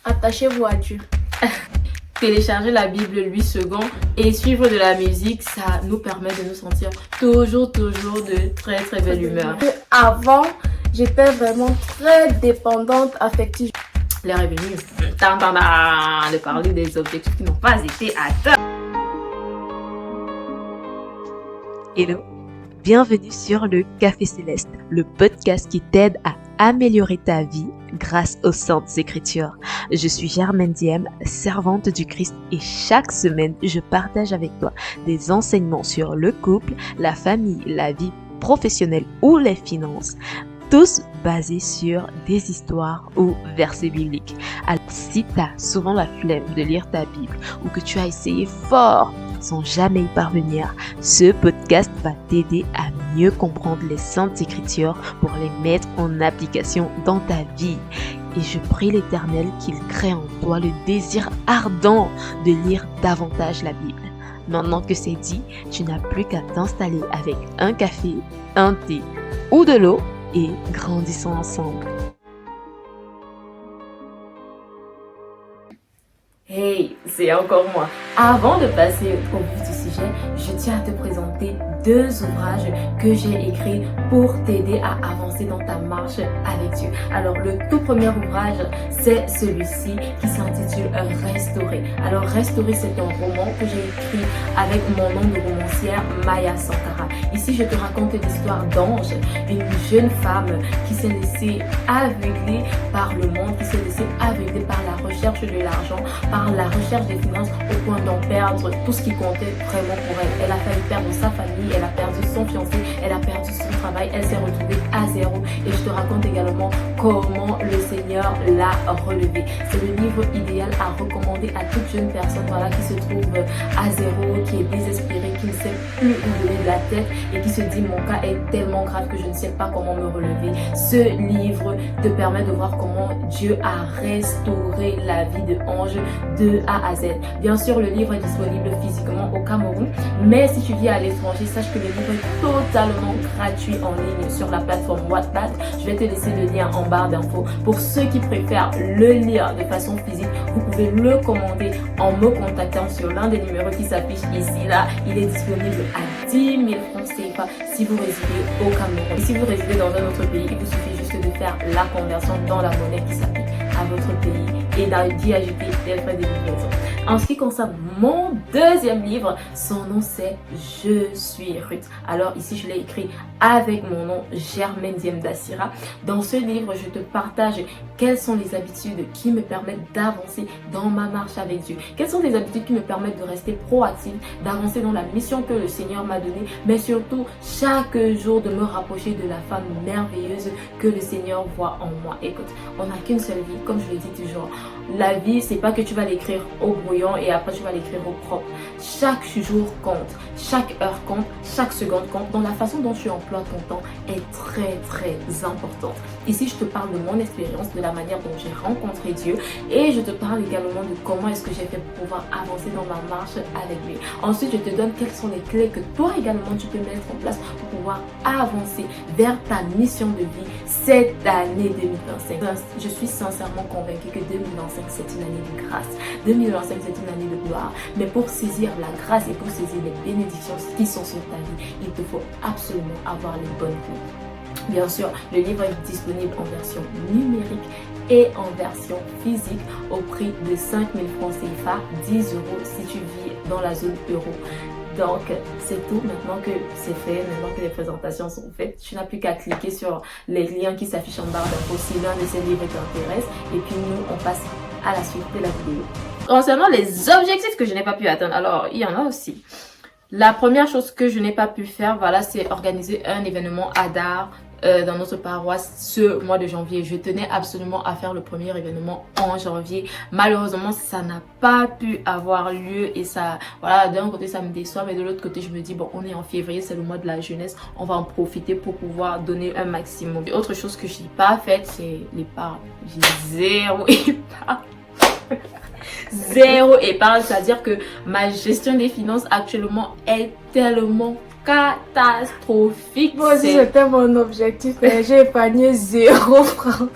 Attachez-vous à Dieu. Télécharger la Bible 8 secondes et suivre de la musique, ça nous permet de nous sentir toujours de très belle humeur. Avant, j'étais vraiment très dépendante affective. L'heure est venue de parler des objectifs qui n'ont pas été atteints. Hello, bienvenue sur le Café Céleste, le podcast qui t'aide à améliorer ta vie grâce aux Saintes Écritures. Je suis Germaine Diem, servante du Christ, et chaque semaine, je partage avec toi des enseignements sur le couple, la famille, la vie professionnelle ou les finances, tous basés sur des histoires ou versets bibliques. Alors, si tu as souvent la flemme de lire ta Bible ou que tu as essayé fort sans jamais y parvenir, ce podcast va t'aider à mieux comprendre les Saintes Écritures pour les mettre en application dans ta vie. Et je prie l'Éternel qu'il crée en toi le désir ardent de lire davantage la Bible. Maintenant que c'est dit, tu n'as plus qu'à t'installer avec un café, un thé ou de l'eau et grandissons ensemble. Hey, c'est encore moi. Avant de passer au vif du sujet, je tiens à te présenter deux ouvrages que j'ai écrits pour t'aider à avancer dans ta marche avec Dieu. Alors, le tout premier ouvrage, c'est celui-ci qui s'intitule Restaurer. Alors, Restaurer, c'est un roman que j'ai écrit avec mon nom de romancière, Maya Sankara. Ici, je te raconte l'histoire d'Ange, une jeune femme qui s'est laissée aveugler par le monde, qui s'est laissée aveugler par la recherche de l'argent, par la recherche des finances, au point d'en perdre tout ce qui comptait vraiment pour elle. Elle a failli perdre sa famille, elle a perdu son fiancé, elle a perdu son travail, elle s'est retrouvée à zéro. Et je te raconte également comment le Seigneur l'a relevée. C'est le livre idéal à recommander à toute jeune personne qui se trouve à zéro, qui est désespérée, qui ne sait plus où donner de la tête et qui se dit mon cas est tellement grave que je ne sais pas comment me relever. Ce livre te permet de voir comment Dieu a restauré la vie de Ange de A à Z. Bien sûr, le livre est disponible physiquement au Cameroun, mais si tu vis à l'étranger, sache que le livre est totalement gratuit en ligne sur la plateforme Wattpad. Je vais te laisser le lien en barre d'infos. Pour ceux qui préfèrent le lire de façon physique, vous pouvez le commander en me contactant sur l'un des numéros qui s'affiche ici. Là, il est disponible à 10 000 francs CFA si vous résidez au Cameroun. Et si vous résidez dans un autre pays, il vous suffit juste de faire la conversion dans la monnaie qui s'applique à votre pays et d'y ajouter des frais de livraison. En ce qui concerne mon deuxième livre, son nom c'est Je suis Ruth. Alors ici je l'ai écrit avec mon nom Germaine Diem Dassira. Dans ce livre, je te partage quelles sont les habitudes qui me permettent d'avancer dans ma marche avec Dieu. Quelles sont les habitudes qui me permettent de rester proactive, d'avancer dans la mission que le Seigneur m'a donnée, mais surtout chaque jour de me rapprocher de la femme merveilleuse que le Seigneur voit en moi. Écoute, on n'a qu'une seule vie, comme je le dis toujours. La vie, c'est pas que tu vas l'écrire au brouillon et après tu vas l'écrire au propre. Chaque jour compte, chaque heure compte, chaque seconde compte. Dans la façon dont tu emploies ton temps est très importante. Ici, je te parle de mon expérience, de la manière dont j'ai rencontré Dieu et je te parle également de comment est-ce que j'ai fait pour pouvoir avancer dans ma marche avec lui. Ensuite, je te donne quelles sont les clés que toi également tu peux mettre en place pour pouvoir avancer vers ta mission de vie cette année 2025. Je suis sincèrement convaincue que 2025 c'est une année de grâce. 2025 c'est une année de gloire. Mais pour saisir la grâce et pour saisir les bénédictions qui sont sur ta vie, il te faut absolument avoir les bonnes clés. Bien sûr, le livre est disponible en version numérique et en version physique au prix de 5 000 francs CFA, 10 euros si tu vis dans la zone euro. Donc, c'est tout. Maintenant que c'est fait, maintenant que les présentations sont faites, tu n'as plus qu'à cliquer sur les liens qui s'affichent en barre d'infos si l'un de ces livres t'intéresse. Et puis nous, on passe à la suite de la vidéo. Concernant les objectifs que je n'ai pas pu atteindre, alors il y en a aussi. La première chose que je n'ai pas pu faire, c'est organiser un événement Hadar dans notre paroisse ce mois de janvier. Je tenais absolument à faire le premier événement en janvier. Malheureusement, ça n'a pas pu avoir lieu et ça, d'un côté ça me déçoit, mais de l'autre côté je me dis bon, on est en février, c'est le mois de la jeunesse, on va en profiter pour pouvoir donner un maximum. Et autre chose que je n'ai pas faite, c'est l'épargne. J'ai zéro épargne. Zéro épargne, c'est-à-dire que ma gestion des finances actuellement est tellement catastrophique. Moi aussi, c'était mon objectif, mais j'ai épargné 0 francs.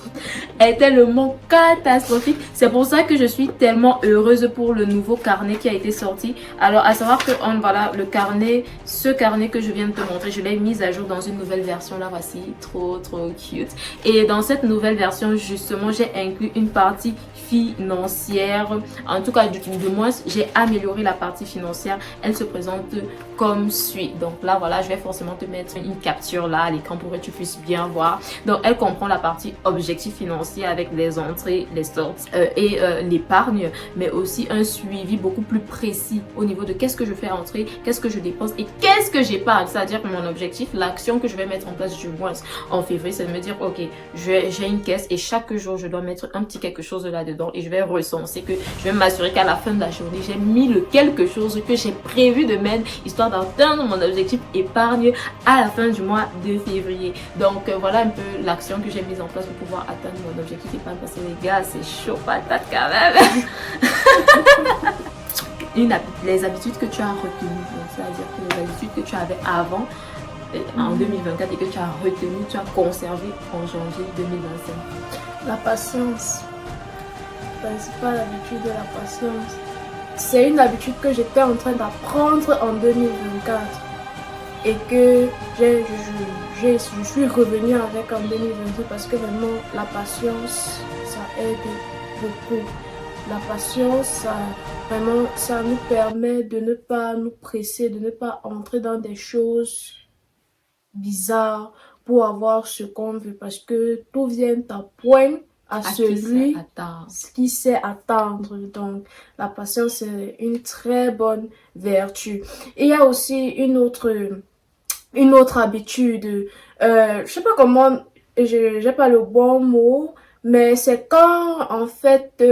Est tellement catastrophique. C'est pour ça que je suis tellement heureuse pour le nouveau carnet qui a été sorti. Alors, à savoir que voilà, le carnet, ce carnet que je viens de te montrer, je l'ai mis à jour dans une nouvelle version. Là, voici, trop cute. Et dans cette nouvelle version, justement, j'ai inclus une partie financière. En tout cas, du moins, j'ai amélioré la partie financière. Elle se présente comme suit. Donc là, voilà, je vais forcément te mettre une capture là à l'écran pour que tu puisses bien voir. Donc, elle comprend la partie objectif financier avec les entrées, les sorties et l'épargne, mais aussi un suivi beaucoup plus précis au niveau de qu'est-ce que je fais entrer, qu'est-ce que je dépense et qu'est-ce que j'épargne. C'est-à-dire que mon objectif, l'action que je vais mettre en place du moins en février, c'est de me dire, ok, j'ai une caisse et chaque jour, je dois mettre un petit quelque chose là-dedans et je vais recenser, que je vais m'assurer qu'à la fin de la journée, j'ai mis le quelque chose que j'ai prévu de mettre, histoire d'atteindre mon objectif épargne à la fin du mois de février. Donc voilà un peu l'action que j'ai mise en place pour pouvoir atteindre mon objectif épargne, parce que les gars, c'est chaud patate quand même. Les habitudes que tu as retenues, c'est-à-dire que les habitudes que tu avais avant en 2024 et que tu as retenues, tu as conservé en janvier 2025. La patience. Principale habitude de la patience. C'est une habitude que j'étais en train d'apprendre en 2024 et que je suis revenue avec en 2022 parce que vraiment la patience, ça aide beaucoup. La patience, ça nous permet de ne pas nous presser, de ne pas entrer dans des choses bizarres pour avoir ce qu'on veut, parce que tout vient à point à celui qui sait attendre. Donc la patience est une très bonne vertu. Et il y a aussi une autre habitude, je sais pas comment, j'ai pas le bon mot, mais c'est quand en fait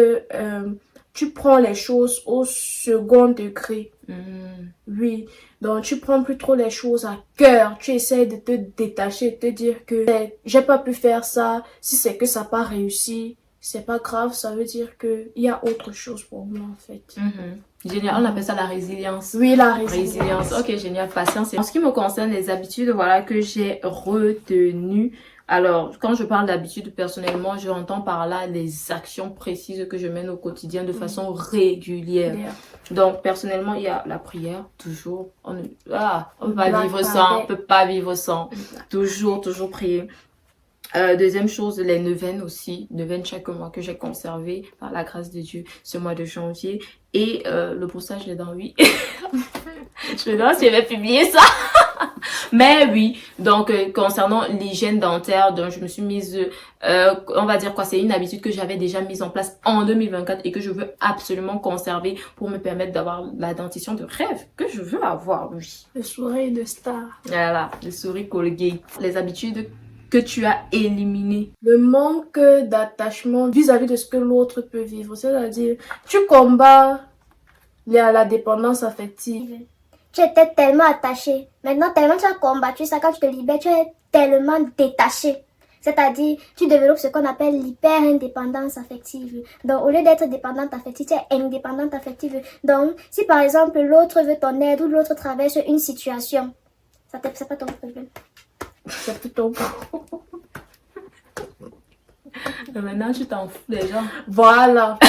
tu prends les choses au second degré. Oui, donc tu prends plus trop les choses à cœur, tu essaies de te détacher, de te dire que j'ai pas pu faire ça, si c'est que ça n'a pas réussi, c'est pas grave, ça veut dire que il y a autre chose pour moi en fait. Génial, on appelle ça la résilience. Oui, la résilience. Ok, génial, patience. En ce qui me concerne, les habitudes, voilà, que j'ai retenues. Alors, quand je parle d'habitudes, personnellement, j'entends par là les actions précises que je mène au quotidien de façon régulière. Donc, personnellement, il y a la prière, toujours. On peut pas vivre sans, on peut pas vivre sans. Toujours prier. Deuxième chose, les neuvaines aussi, neuvaines chaque mois que j'ai conservé par la grâce de Dieu ce mois de janvier. Et le brossage des dents, oui. Je me demande si je vais publier ça. Mais oui, donc concernant l'hygiène dentaire, donc je me suis mise, on va dire quoi, c'est une habitude que j'avais déjà mise en place en 2024 et que je veux absolument conserver pour me permettre d'avoir la dentition de rêve que je veux avoir, oui. Le sourire de star. Voilà, le sourire Colgate. Les habitudes que tu as éliminées. Le manque d'attachement vis-à-vis de ce que l'autre peut vivre, c'est-à-dire tu combats la dépendance affective. Tu étais tellement attaché. Maintenant, tellement tu as combattu ça, quand tu te libères, tu es tellement détaché. C'est-à-dire, tu développes ce qu'on appelle l'hyper-indépendance affective. Donc, au lieu d'être dépendante affective, tu es indépendante affective. Donc, si par exemple, l'autre veut ton aide ou l'autre traverse une situation, c'est pas ton problème. C'est plus ton problème. Mais maintenant, tu t'en fous des gens. Voilà.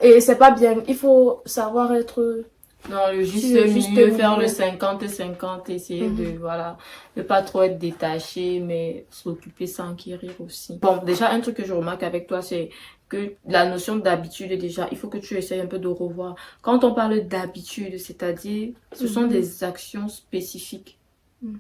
Et c'est pas bien. Il faut savoir être... Non, le juste milieu, faire le 50-50, essayer de, voilà, de pas trop être détaché, mais s'occuper sans quérir aussi. Bon, déjà, un truc que je remarque avec toi, c'est que la notion d'habitude, déjà, il faut que tu essayes un peu de revoir. Quand on parle d'habitude, c'est-à-dire, ce sont des actions spécifiques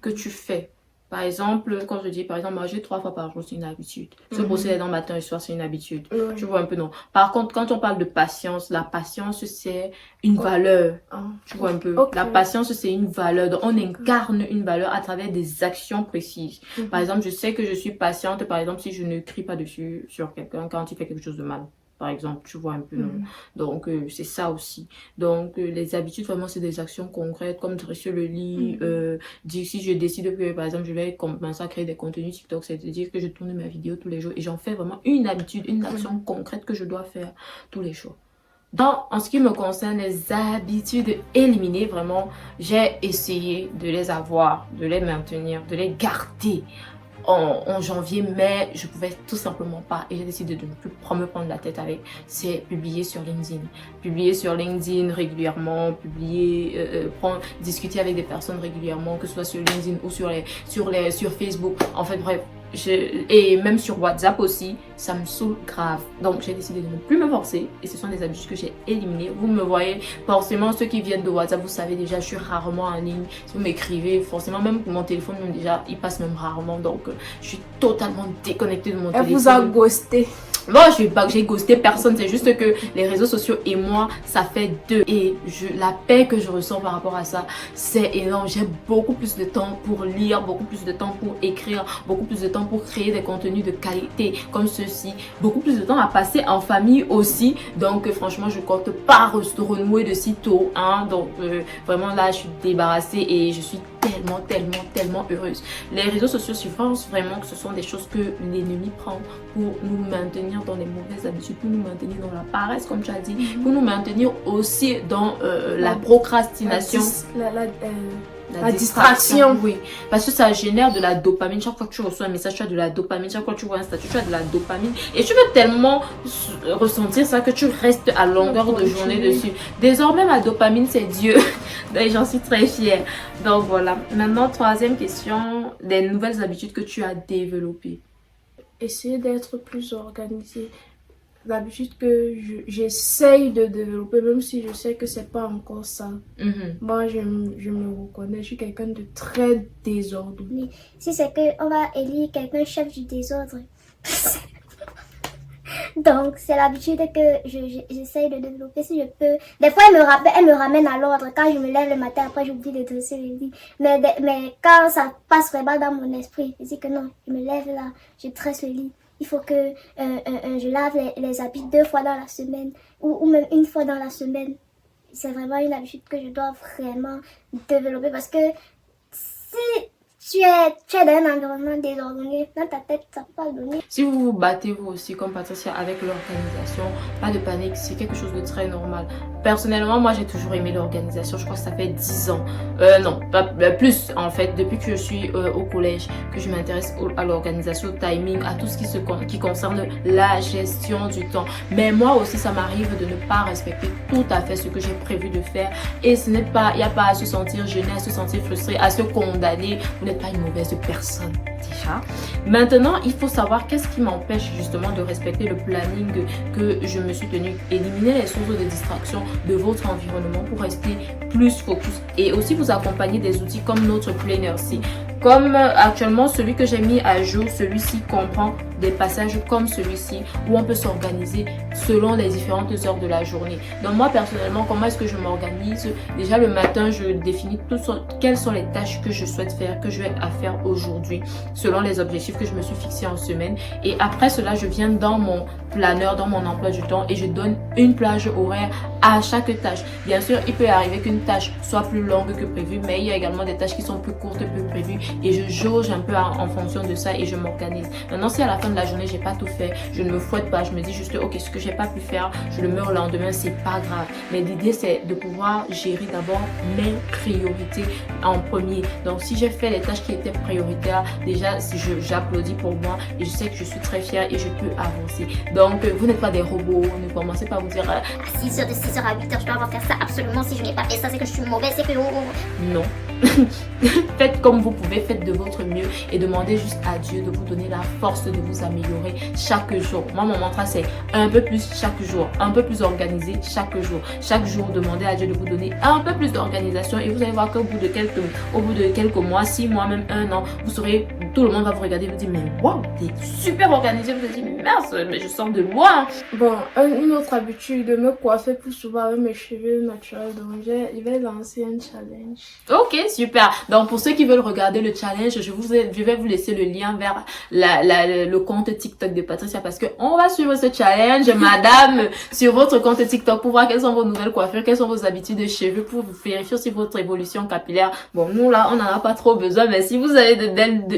que tu fais. Par exemple, quand je dis, par exemple, manger 3 fois par jour, c'est une habitude. Se brosser les dents matin et soir, c'est une habitude. Tu vois un peu, non? Par contre, quand on parle de patience, la patience, c'est une valeur. Tu vois un peu? La patience, c'est une valeur. Donc, on incarne une valeur à travers des actions précises. Par exemple, je sais que je suis patiente, par exemple, si je ne crie pas dessus sur quelqu'un quand il fait quelque chose de mal. Par exemple, tu vois un peu, non? Donc, c'est ça aussi. Donc, les habitudes, vraiment, c'est des actions concrètes, comme dresser le lit, dire si je décide que, par exemple, je vais commencer à créer des contenus TikTok, c'est-à-dire que je tourne mes vidéos tous les jours et j'en fais vraiment une habitude, une action concrète que je dois faire tous les jours. En ce qui me concerne, les habitudes éliminées, vraiment, j'ai essayé de les avoir, de les maintenir, de les garder en janvier, mais je pouvais tout simplement pas, et j'ai décidé de ne plus me prendre la tête avec. C'est publier sur LinkedIn. Publier sur LinkedIn régulièrement, discuter avec des personnes régulièrement, que ce soit sur LinkedIn ou sur Facebook. En fait, bref. Et même sur WhatsApp aussi, ça me saoule grave. Donc j'ai décidé de ne plus me forcer et ce sont des habitudes que j'ai éliminées. Vous me voyez, forcément ceux qui viennent de WhatsApp, vous savez déjà, je suis rarement en ligne. Si vous m'écrivez, forcément même pour mon téléphone, même déjà, il passe même rarement. Donc je suis totalement déconnectée de mon téléphone. Elle vous a ghosté. Bon, j'ai ghosté personne, c'est juste que les réseaux sociaux et moi, ça fait deux. Et la paix que je ressens par rapport à ça, c'est énorme. J'ai beaucoup plus de temps pour lire, beaucoup plus de temps pour écrire, beaucoup plus de temps pour créer des contenus de qualité comme ceci. Beaucoup plus de temps à passer en famille aussi. Donc, franchement, je compte pas renouer de sitôt. Hein. Donc, vraiment là, je suis débarrassée et je suis tellement heureuse. Les réseaux sociaux, je pense vraiment que ce sont des choses que l'ennemi prend pour nous maintenir dans les mauvaises habitudes, pour nous maintenir dans la paresse, comme tu as dit, pour nous maintenir aussi dans la procrastination. La distraction, oui. Parce que ça génère de la dopamine. Chaque fois que tu reçois un message, tu as de la dopamine. Chaque fois que tu vois un statut, tu as de la dopamine. Et tu veux tellement ressentir ça que tu restes à longueur de journée dessus. Désormais, ma dopamine, c'est Dieu. Et j'en suis très fière. Donc voilà. Maintenant, troisième question. Des nouvelles habitudes que tu as développées. Essayer d'être plus organisé. L'habitude que j'essaye de développer, même si je sais que c'est pas encore ça. Moi, je me reconnais, je suis quelqu'un de très désordonné. Si c'est qu'on va élire quelqu'un chef du désordre. Donc, c'est l'habitude que j'essaye de développer si je peux. Des fois, elle me ramène à l'ordre. Quand je me lève le matin, après, j'oublie de dresser le lit. Mais quand ça passe vraiment dans mon esprit, je dis que non, je me lève là, je dresse le lit. Il faut que je lave les habits 2 fois dans la semaine ou même 1 fois dans la semaine. C'est vraiment une habitude que je dois vraiment développer parce que si tu es dans un environnement désordonné, dans ta tête, ça peut pas donner. Si vous vous battez vous aussi comme Patricia avec l'organisation, pas de panique, c'est quelque chose de très normal. Personnellement, moi j'ai toujours aimé l'organisation, je crois que ça fait 10 ans. Non, pas plus en fait, depuis que je suis au collège, que je m'intéresse à l'organisation, au timing, à tout ce qui concerne la gestion du temps. Mais moi aussi, ça m'arrive de ne pas respecter tout à fait ce que j'ai prévu de faire. Et il n'y a pas à se sentir gêné, à se sentir frustré, à se condamner. Vous n'êtes pas une mauvaise personne déjà. Maintenant, il faut savoir qu'est-ce qui m'empêche justement de respecter le planning que je me suis tenu. Éliminer les sources de distraction de votre environnement pour rester plus focus et aussi vous accompagner des outils comme notre Planner-C. Comme actuellement celui que j'ai mis à jour, celui-ci comprend des passages comme celui-ci où on peut s'organiser selon les différentes heures de la journée. Donc moi personnellement, comment est-ce que je m'organise? Déjà le matin, je définis quelles sont les tâches que je souhaite faire, que je vais à faire aujourd'hui selon les objectifs que je me suis fixés en semaine. Et après cela, je viens dans mon planeur, dans mon emploi du temps et je donne une plage horaire à chaque tâche. Bien sûr, il peut arriver qu'une tâche soit plus longue que prévu, mais il y a également des tâches qui sont plus courtes que prévues et je jauge un peu en fonction de ça et je m'organise. Maintenant, si à la fin de la journée, j'ai pas tout fait, je ne me fouette pas, je me dis juste ok, ce que j'ai pas pu faire, je le mets au lendemain, c'est pas grave. Mais l'idée, c'est de pouvoir gérer d'abord mes priorités en premier. Donc, si j'ai fait les tâches qui étaient prioritaires, déjà, j'applaudis pour moi et je sais que je suis très fière et je peux avancer. Donc, vous n'êtes pas des robots, ne commencez pas à vous dire à 6h, de 6h à 8h, je dois avoir faire ça absolument. Si je n'ai pas fait ça, c'est que je suis mauvaise, c'est que... Non. Faites comme vous pouvez, faites de votre mieux et demandez juste à Dieu de vous donner la force de vous améliorer chaque jour. Moi, mon mantra, c'est un peu plus chaque jour, un peu plus organisé chaque jour. Chaque jour, demandez à Dieu de vous donner un peu plus d'organisation et vous allez voir qu'au bout de quelques mois, 6 mois, même 1 an, vous serez, tout le monde va vous regarder et vous dire, mais waouh, t'es super organisé. Vous allez dire, mince, mais je sors de loin. Bon, une autre habitude de me coiffer plus souvent avec mes cheveux naturels. Donc, je vais lancer un challenge. Ok, super. Donc, pour ceux qui veulent regarder le challenge, je vais vous laisser le lien vers le compte TikTok de Patricia parce que on va suivre ce challenge, madame, sur votre compte TikTok pour voir quelles sont vos nouvelles coiffures, quelles sont vos habitudes de cheveux, pour vérifier aussi votre évolution capillaire. Bon, nous là, on n'en a pas trop besoin, mais si vous avez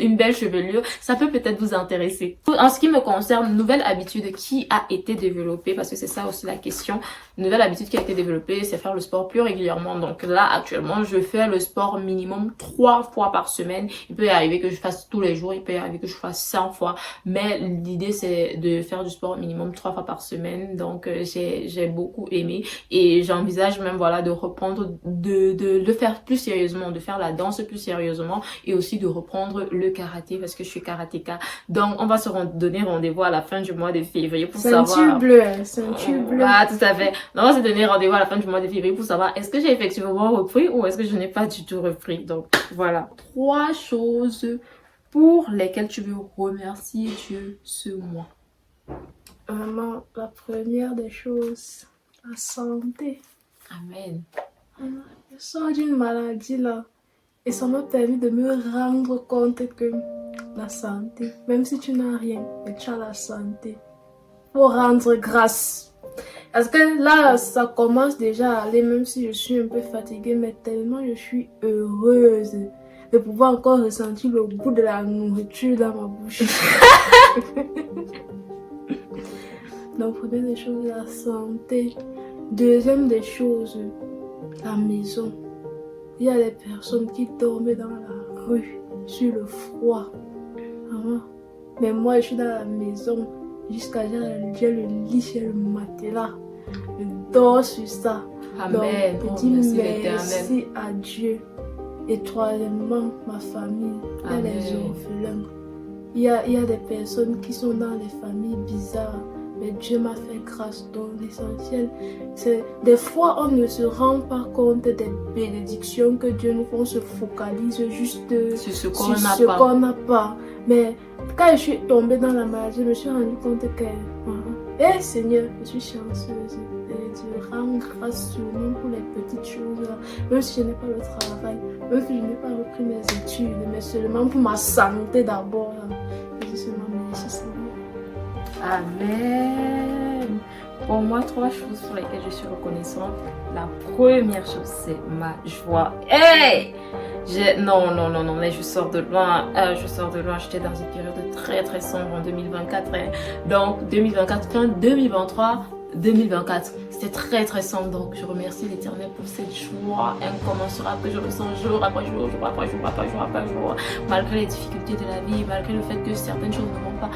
une belle belle chevelure, ça peut peut-être vous intéresser. En ce qui me concerne, nouvelle habitude qui a été développée, parce que c'est ça aussi la question, nouvelle habitude qui a été développée, c'est faire le sport plus régulièrement. Donc là, actuellement, je fais le sport minimum 3 fois par semaine. Il peut y arriver que je fasse tous les jours, il peut y arriver que je fasse 100 fois, mais l'idée c'est de faire du sport minimum 3 fois par semaine. Donc j'ai beaucoup aimé et j'envisage même voilà de reprendre, de le faire plus sérieusement, de faire la danse plus sérieusement et aussi de reprendre le karaté parce que je suis karatéka. Donc on va se donner rendez-vous à la fin du mois de février pour savoir. Ceinture bleue, ceinture bleue. Ah, tout à fait. Donc on va se donner rendez-vous à la fin du mois de février pour savoir est-ce que j'ai effectivement repris ou est-ce que je n'ai pas du tout repris. Donc voilà, 3 choses pour lesquelles tu veux remercier Dieu ce mois. Vraiment, la première des choses, la santé. Amen. Je sors d'une maladie là et ça m'a permis de me rendre compte que la santé, même si tu n'as rien, mais tu as la santé, faut rendre grâce. Parce que là, ça commence déjà à aller, même si je suis un peu fatiguée, mais tellement je suis heureuse de pouvoir encore ressentir le goût de la nourriture dans ma bouche. Donc, première des choses, la santé. Deuxième des choses, la maison. Il y a des personnes qui dorment dans la rue, sur le froid. Mais moi, je suis dans la maison, jusqu'à j'ai le lit, j'ai le matelas. Je dors sur ça. Amen. Donc, je dis merci à Dieu. Et troisièmement, ma famille. Il y a les orphelins. Il y a des personnes qui sont dans des familles bizarres. Mais Dieu m'a fait grâce. Donc l'essentiel, c'est des fois on ne se rend pas compte des bénédictions que Dieu nous fait. On se focalise juste sur ce qu'on n'a pas. Mais quand je suis tombée dans la maladie, je me suis rendu compte que Seigneur, je suis chanceuse. Et Dieu rend grâce seulement pour les petites choses. Même si je n'ai pas le travail, même si je n'ai pas repris mes études, mais seulement pour ma santé d'abord. Je dis seulement merci Seigneur. Amen. Pour moi, 3 choses pour lesquelles je suis reconnaissante. La première chose, c'est ma joie. Hey! Non, mais je sors de loin. J'étais dans une période très très sombre en 2024. Donc, 2024, fin 2023, 2024. C'était très très sombre. Donc, je remercie l'Éternel pour cette joie incommensurable que je ressens jour après jour, jour après jour, après jour, après jour. Malgré les difficultés de la vie, malgré le fait que certaines choses ne vont pas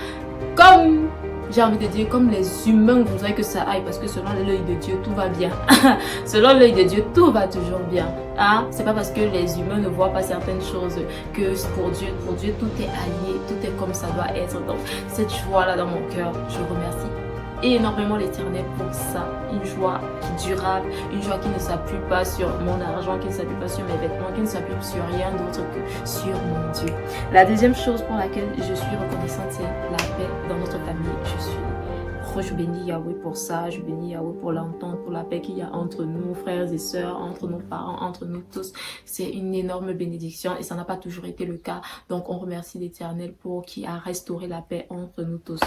comme... J'ai envie de dire comme les humains voudraient que ça aille parce que selon l'œil de Dieu tout va bien. Selon l'œil de Dieu tout va toujours bien. Hein? C'est pas parce que les humains ne voient pas certaines choses que pour Dieu tout est allié, tout est comme ça doit être. Donc cette joie là dans mon cœur, je remercie énormément l'Éternel pour ça. Une joie qui est durable, une joie qui ne s'appuie pas sur mon argent, qui ne s'appuie pas sur mes vêtements, qui ne s'appuie sur rien d'autre que sur mon Dieu. La deuxième chose pour laquelle je suis reconnaissante, c'est la paix dans notre famille. Je bénis Yahweh pour ça, je bénis Yahweh pour l'entente, pour la paix qu'il y a entre nous, frères et sœurs, entre nos parents, entre nous tous. C'est une énorme bénédiction et ça n'a pas toujours été le cas. Donc on remercie l'Éternel pour qui a restauré la paix entre nous tous.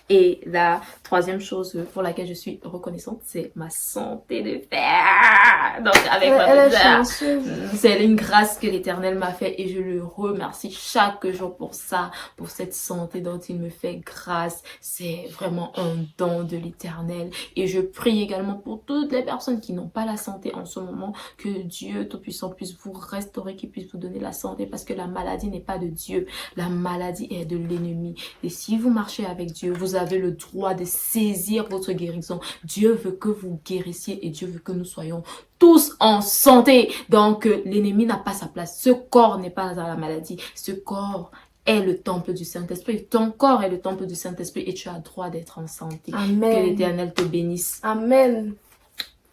Et la troisième chose pour laquelle je suis reconnaissante, c'est ma santé de fer. Donc avec ma c'est une grâce que l'Éternel m'a fait et je le remercie chaque jour pour ça, pour cette santé dont il me fait grâce. C'est vraiment un don de l'Éternel. Et je prie également pour toutes les personnes qui n'ont pas la santé en ce moment, que Dieu Tout-Puissant puisse vous restaurer, qu'il puisse vous donner la santé, parce que la maladie n'est pas de Dieu, la maladie est de l'ennemi. Et si vous marchez avec Dieu, vous avez le droit de saisir votre guérison. Dieu veut que vous guérissiez et Dieu veut que nous soyons tous en santé. Donc l'ennemi n'a pas sa place. Ce corps n'est pas dans la maladie. Ce corps est le temple du Saint-Esprit. Ton corps est le temple du Saint-Esprit et tu as le droit d'être en santé. Amen. Que l'Éternel te bénisse. Amen.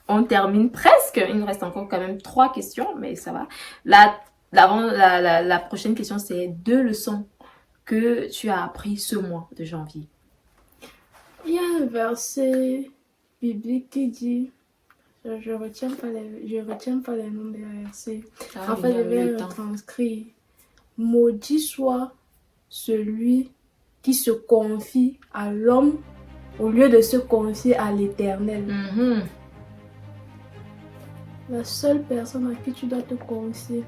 On termine presque. Il nous reste encore quand même 3 questions, mais ça va. La prochaine question, c'est 2 leçons que tu as appris ce mois de janvier. Il y a un verset biblique qui dit, je retiens pas les noms des versets. En fait, je vais le transcrire. Maudit soit celui qui se confie à l'homme au lieu de se confier à l'Éternel. La seule personne à qui tu dois te confier,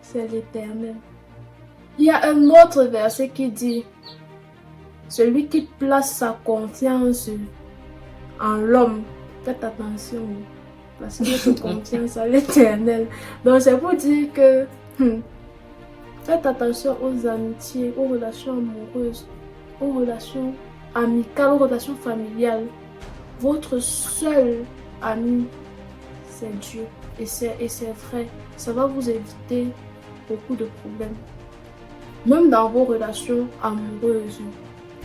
c'est l'Éternel. Il y a un autre verset qui dit, celui qui place sa confiance en l'homme, faites attention, placez votre confiance à l'Éternel. Donc c'est pour dire que faites attention aux amitiés, aux relations amoureuses, aux relations amicales, aux relations familiales. Votre seul ami, c'est Dieu. Et c'est vrai, ça va vous éviter beaucoup de problèmes. Même dans vos relations amoureuses,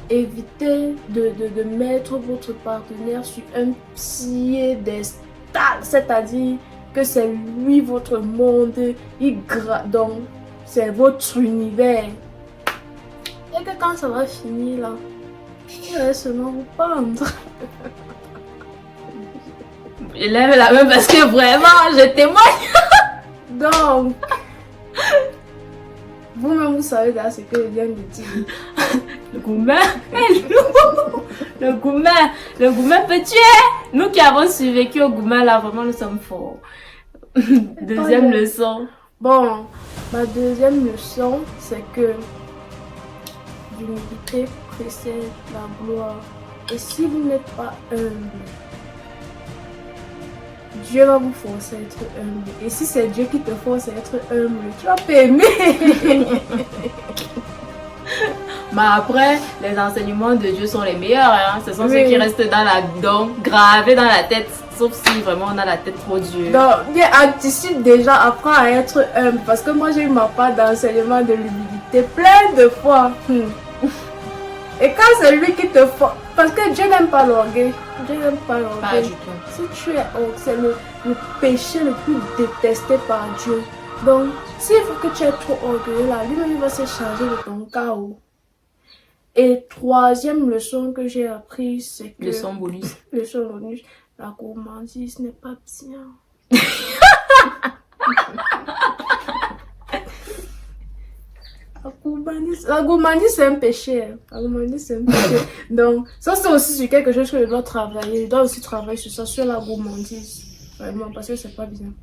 évitez de mettre votre partenaire sur un piédestal, c'est-à-dire que c'est lui votre monde, donc c'est votre univers. Et que quand ça va finir là, il va seulement vous pendre. Je lève la main parce que vraiment, je témoigne. Donc, vous-même vous savez déjà ce que je viens de dire. Le gourmet est lourd. Le gourmet peut tuer. Nous qui avons survécu au gourmet là, vraiment nous sommes forts. Deuxième leçon. Bon, ma deuxième leçon, c'est que l'humilité précède la gloire. Et si vous n'êtes pas humble, Dieu va vous forcer à être humble. Et si c'est Dieu qui te force à être humble, tu vas t'aimer. Mais après, les enseignements de Dieu sont les meilleurs. Hein? Ce sont ceux qui restent gravés dans la tête. Sauf si vraiment on a la tête trop dure. Donc, bien, anticipe déjà, apprends à être humble. Parce que moi, j'ai eu ma part d'enseignement de l'humilité plein de fois. Et quand c'est lui qui te force, parce que Dieu n'aime pas l'orgueil. Dieu n'aime pas l'orgueil. Pas du tout. Si tu es orgueilleux, c'est le péché le plus détesté par Dieu. Donc, s'il faut que tu es trop orgueilleux là, lui-même il va se charger de ton chaos. Et troisième leçon que j'ai apprise, c'est que... Leçon bonus. Leçon bonus. La gourmandise n'est pas bien. La gourmandise, c'est un péché. La gourmandise, c'est un péché. Donc, ça, c'est aussi sur quelque chose que je dois travailler. Je dois aussi travailler sur ça, sur la gourmandise. Vraiment, parce que c'est pas bien.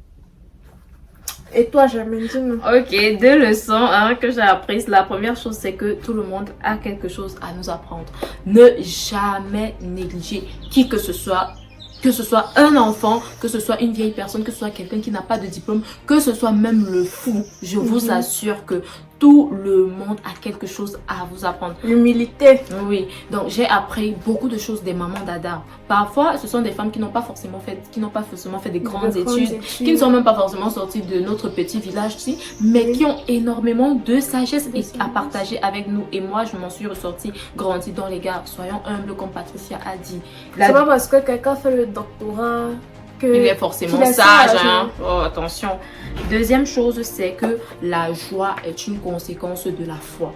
Et toi, Germaine, dis-moi. Ok, 2 leçons que j'ai apprises. La première chose, c'est que tout le monde a quelque chose à nous apprendre. Ne jamais négliger qui que ce soit un enfant, que ce soit une vieille personne, que ce soit quelqu'un qui n'a pas de diplôme, que ce soit même le fou. Je vous assure que tout le monde a quelque chose à vous apprendre. L'humilité. Oui, donc j'ai appris beaucoup de choses des mamans d'Ada. Parfois, ce sont des femmes qui n'ont pas forcément fait des grandes études, qui ne sont même pas forcément sorties de notre petit village ici, mais qui ont énormément de sagesse à partager avec nous. Et moi, je m'en suis ressortie grandie. Donc les gars, soyons humbles comme Patricia a dit. C'est pas parce que quelqu'un fait le doctorat il est forcément sage, hein. Oh, attention. Deuxième chose, c'est que la joie est une conséquence de la foi.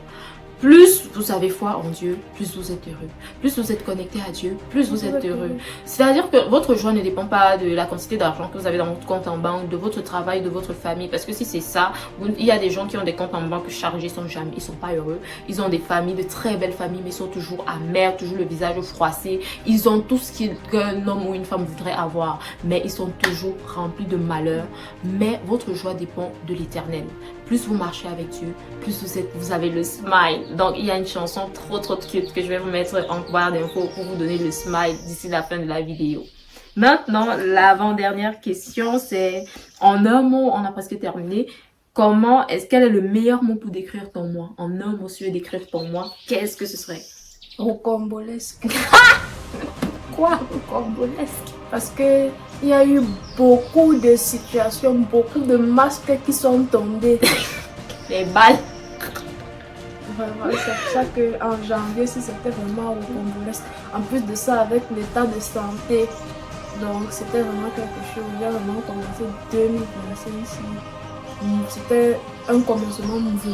Plus vous avez foi en Dieu, plus vous êtes heureux. Plus vous êtes connecté à Dieu, plus vous êtes heureux. C'est-à-dire que votre joie ne dépend pas de la quantité d'argent que vous avez dans votre compte en banque, de votre travail, de votre famille. Parce que si c'est ça, il y a des gens qui ont des comptes en banque chargés, ils sont pas heureux. Ils ont des familles, de très belles familles, mais ils sont toujours amers, toujours le visage froissé. Ils ont tout ce qu'un homme ou une femme voudrait avoir, mais ils sont toujours remplis de malheur. Mais votre joie dépend de l'Éternel. Plus vous marchez avec Dieu, plus vous avez le smile. Donc, il y a une chanson trop cute que je vais vous mettre en barre d'infos pour vous donner le smile d'ici la fin de la vidéo. Maintenant, l'avant-dernière question, c'est en un mot, on a presque terminé. Quel est le meilleur mot pour décrire ton moi? En un mot, si tu veux décrire ton moi, qu'est-ce que ce serait? Rocambolesque. Quoi? Rocambolesque? Parce que il y a eu beaucoup de situations, beaucoup de masques qui sont tombés. Les balles. Vraiment, c'est pour ça qu'en janvier, si c'était vraiment rocambolesque. En plus de ça, avec l'état de santé. Donc, c'était vraiment quelque chose. J'ai vraiment commencé 2025 ici. C'était un commencement mouvementé.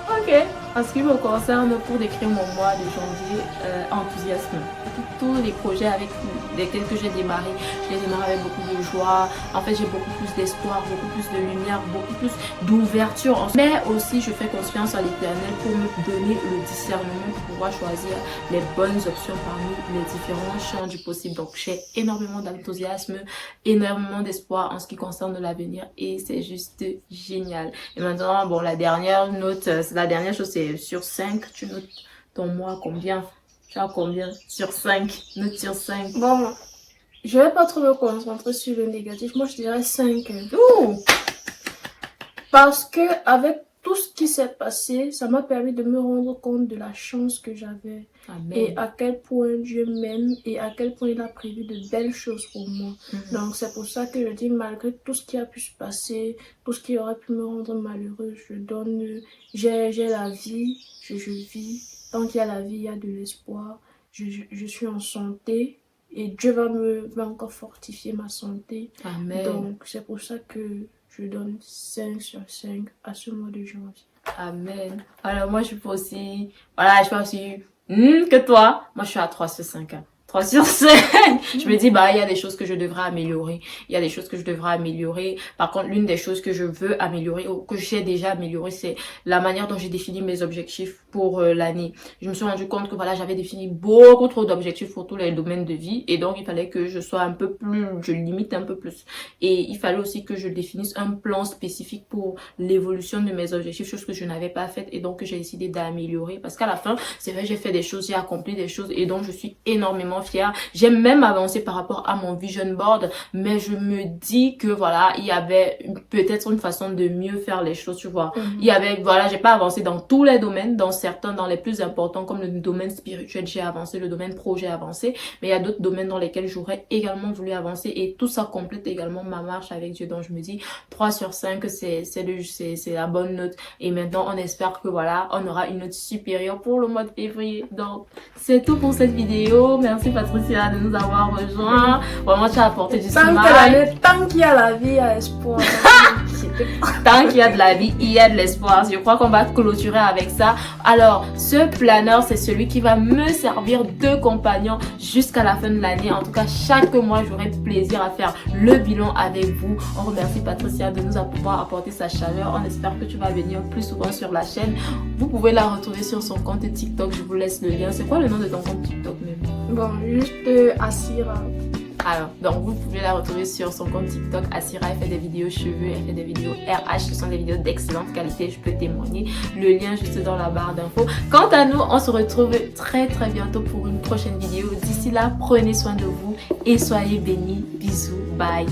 Ok. En ce qui me concerne, pour décrire mon mois de janvier, enthousiasme. Tous les projets avec desquelles que j'ai démarré, je les démarre avec beaucoup de joie. En fait, j'ai beaucoup plus d'espoir, beaucoup plus de lumière, beaucoup plus d'ouverture. Mais aussi, je fais confiance à l'Éternel pour me donner le discernement pour pouvoir choisir les bonnes options parmi les différents champs du possible. Donc, j'ai énormément d'enthousiasme, énormément d'espoir en ce qui concerne l'avenir et c'est juste génial. Et maintenant, bon, la dernière chose, c'est sur 5. Tu notes ton mois combien? Tu as combien sur 5? Note sur 5. Bon, je vais pas trop me concentrer sur le négatif. Moi, je dirais 5. Ouh! Parce que avec tout ce qui s'est passé, ça m'a permis de me rendre compte de la chance que j'avais. Amen. Et à quel point Dieu m'aime et à quel point il a prévu de belles choses pour moi. Donc c'est pour ça que je dis, malgré tout ce qui a pu se passer, tout ce qui aurait pu me rendre malheureuse, j'ai la vie, je vis. Tant qu'il y a la vie, il y a de l'espoir. Je suis en santé et Dieu va encore fortifier ma santé. Amen. Donc c'est pour ça que je donne 5 sur 5 à ce mois de janvier. Amen. Alors moi, je suis pas aussi... Voilà, je suis pas aussi... que toi. Moi, je suis à 3 sur 5. 3 sur 5. Je me dis, il y a des choses que je devrais améliorer. Il y a des choses que je devrais améliorer. Par contre, l'une des choses que je veux améliorer, ou que j'ai déjà amélioré, c'est la manière dont j'ai défini mes objectifs pour l'année. Je me suis rendu compte que j'avais défini beaucoup trop d'objectifs pour tous les domaines de vie. Et donc, il fallait que je sois un peu plus, je limite un peu plus. Et il fallait aussi que je définisse un plan spécifique pour l'évolution de mes objectifs, chose que je n'avais pas faite et donc que j'ai décidé d'améliorer. Parce qu'à la fin, c'est vrai, j'ai fait des choses, j'ai accompli des choses et donc je suis énormément fière. J'ai même avancé par rapport à mon vision board, mais je me dis que il y avait peut-être une façon de mieux faire les choses, tu vois. Il y avait, j'ai pas avancé dans tous les domaines, dans certains, dans les plus importants, comme le domaine spirituel, j'ai avancé, le domaine pro, j'ai avancé, mais il y a d'autres domaines dans lesquels j'aurais également voulu avancer et tout ça complète également ma marche avec Dieu. Donc je me dis 3 sur 5, c'est la bonne note et maintenant on espère que on aura une note supérieure pour le mois de février. Donc c'est tout pour cette vidéo. Merci Patricia de nous avoir rejoints. Vraiment, tu as apporté du smile. Tant qu'il y a la vie, il y a espoir. Tant qu'il y a de la vie, il y a de l'espoir. Je crois qu'on va clôturer avec ça. Alors, ce planeur, c'est celui qui va me servir de compagnon jusqu'à la fin de l'année. En tout cas, chaque mois, j'aurai plaisir à faire le bilan avec vous. On remercie Patricia de nous pouvoir apporter sa chaleur. On espère que tu vas venir plus souvent sur la chaîne. Vous pouvez la retrouver sur son compte TikTok. Je vous laisse le lien. C'est quoi le nom de ton compte TikTok même? Bon, juste Asira. Alors, donc vous pouvez la retrouver sur son compte TikTok. Asira, elle fait des vidéos cheveux, elle fait des vidéos RH. Ce sont des vidéos d'excellente qualité, je peux témoigner. Le lien juste dans la barre d'infos. Quant à nous, on se retrouve très très bientôt pour une prochaine vidéo. D'ici là, prenez soin de vous et soyez bénis. Bisous, bye.